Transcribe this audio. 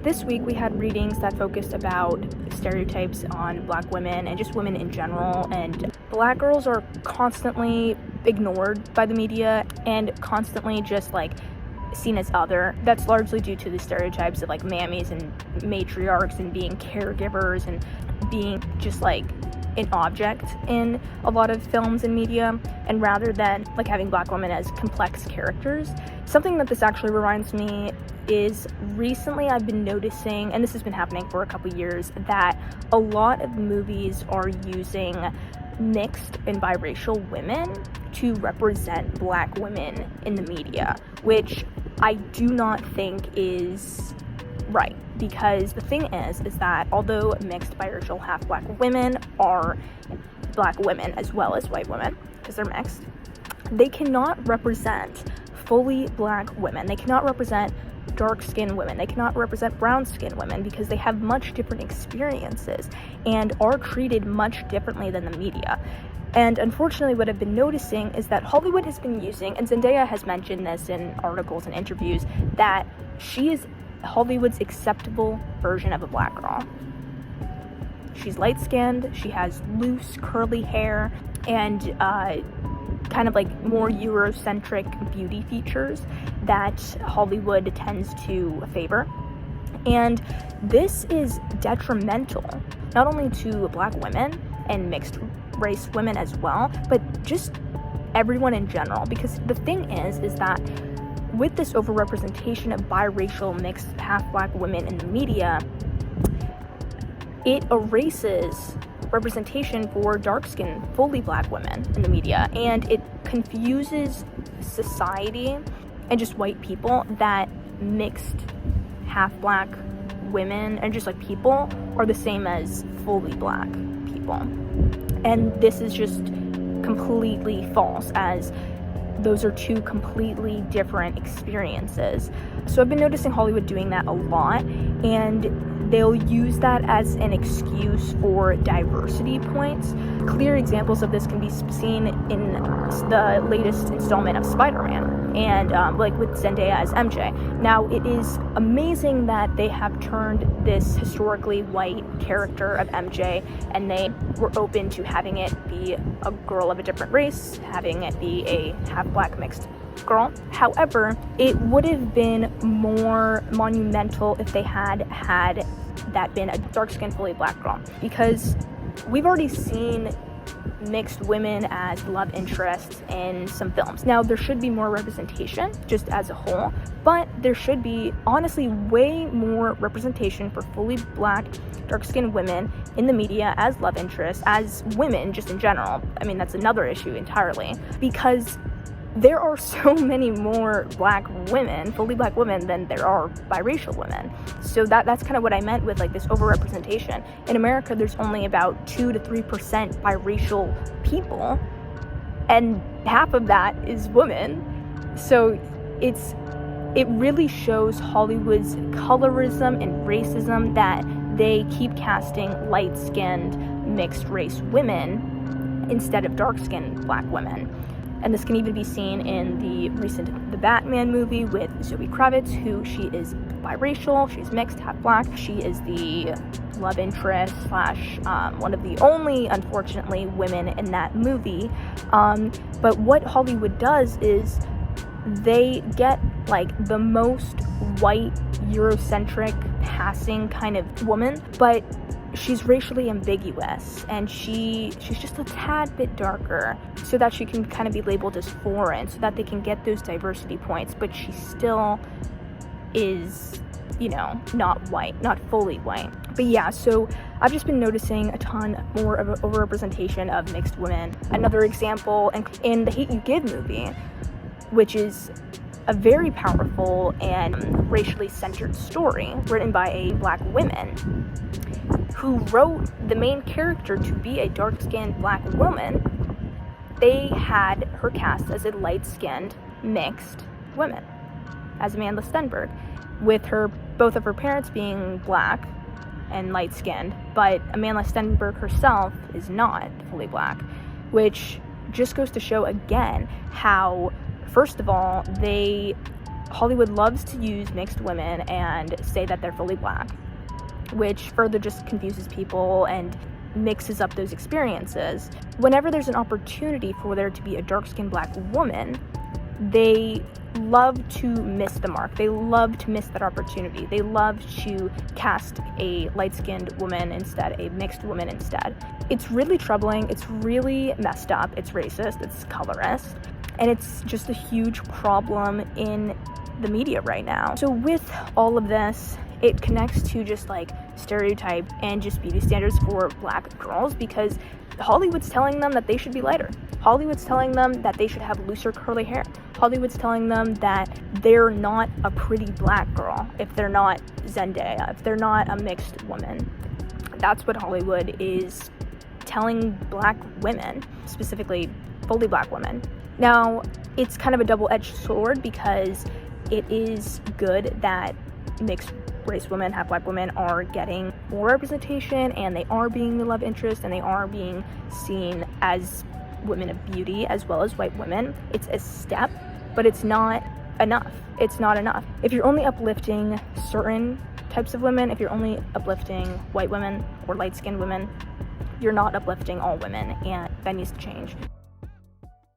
This week we had readings that focused about stereotypes on Black women and just women in general, and Black girls are constantly ignored by the media and constantly just like seen as other. That's largely due to the stereotypes of like mammies and matriarchs and being caregivers and being just like an object in a lot of films and media, and rather than like having Black women as complex characters. Something that this actually reminds me is recently I've been noticing, and this has been happening for a couple years, that a lot of movies are using mixed and biracial women to represent Black women in the media, which I do not think is right, because the thing is that although mixed, biracial, half Black women are Black women as well as white women, because they're mixed, they cannot represent fully Black women. They cannot represent dark-skinned women. They cannot represent brown-skinned women because they have much different experiences and are treated much differently than the media. And unfortunately, what I've been noticing is that Hollywood has been using, and Zendaya has mentioned this in articles and interviews, that she is Hollywood's acceptable version of a Black girl. She's light-skinned, she has loose, curly hair, and kind of like more Eurocentric beauty features that Hollywood tends to favor. And this is detrimental, not only to Black women and mixed race women as well, but just everyone in general. Because the thing is that with this overrepresentation of biracial, mixed, half Black women in the media, it erases representation for dark-skinned, fully Black women in the media, and it confuses society and just white people that mixed, half Black women and just like people are the same as fully Black people. And this is just completely false, as those are two completely different experiences. So I've been noticing Hollywood doing that a lot, and they'll use that as an excuse for diversity points. Clear examples of this can be seen in the latest installment of Spider-Man, and like with Zendaya as MJ. Now, it is amazing that they have turned this historically white character of MJ, and they were open to having it be a girl of a different race, having it be a half Black mixed girl. However, it would have been more monumental if they had that been a dark-skinned, fully Black girl, because we've already seen mixed women as love interests in some films. Now, there should be more representation just as a whole, but there should be honestly way more representation for fully Black, dark-skinned women in the media as love interests, as women just in general. I mean, that's another issue entirely, because there are so many more Black women, fully Black women, than there are biracial women. So that's kind of what I meant with like this overrepresentation. In America, there's only about 2 to 3% biracial people, and half of that is women. So it really shows Hollywood's colorism and racism that they keep casting light-skinned, mixed-race women instead of dark-skinned Black women. And this can even be seen in the Batman movie with Zoe Kravitz, who she is biracial, she's mixed, half Black. She is the love interest / one of the only, unfortunately, women in that movie. But what Hollywood does is they get like the most white, Eurocentric passing kind of woman, but she's racially ambiguous, and she's just a tad bit darker, so that she can kind of be labeled as foreign, so that they can get those diversity points, but she still is, not white, not fully white. But yeah, so I've just been noticing a ton more of an overrepresentation of mixed women. Another example in the Hate U Give movie, which is a very powerful and racially centered story written by a Black woman who wrote the main character to be a dark-skinned Black woman. They had her cast as a light-skinned, mixed woman, as Amanda Stenberg, with both of her parents being Black and light-skinned, but Amanda Stenberg herself is not fully Black, which just goes to show again how, first of all, they Hollywood loves to use mixed women and say that they're fully black, which further just confuses people and mixes up those experiences. Whenever there's an opportunity for there to be a dark-skinned black woman, they love to miss the mark. They love to miss that opportunity. They love to cast a light-skinned woman instead, a mixed woman instead. It's really troubling. It's really messed up. It's racist. It's colorist. And it's just a huge problem in the media right now. So with all of this, it connects to just like stereotype and just beauty standards for black girls, because Hollywood's telling them that they should be lighter. Hollywood's telling them that they should have looser curly hair. Hollywood's telling them that they're not a pretty black girl if they're not Zendaya, if they're not a mixed woman. That's what Hollywood is telling black women, specifically fully black women. Now, it's kind of a double-edged sword, because it is good that mixed race women, half black women, are getting more representation, and they are being the love interest, and they are being seen as women of beauty as well as white women. It's a step, but it's not enough. It's not enough. If you're only uplifting certain types of women, if you're only uplifting white women or light-skinned women, you're not uplifting all women, and that needs to change.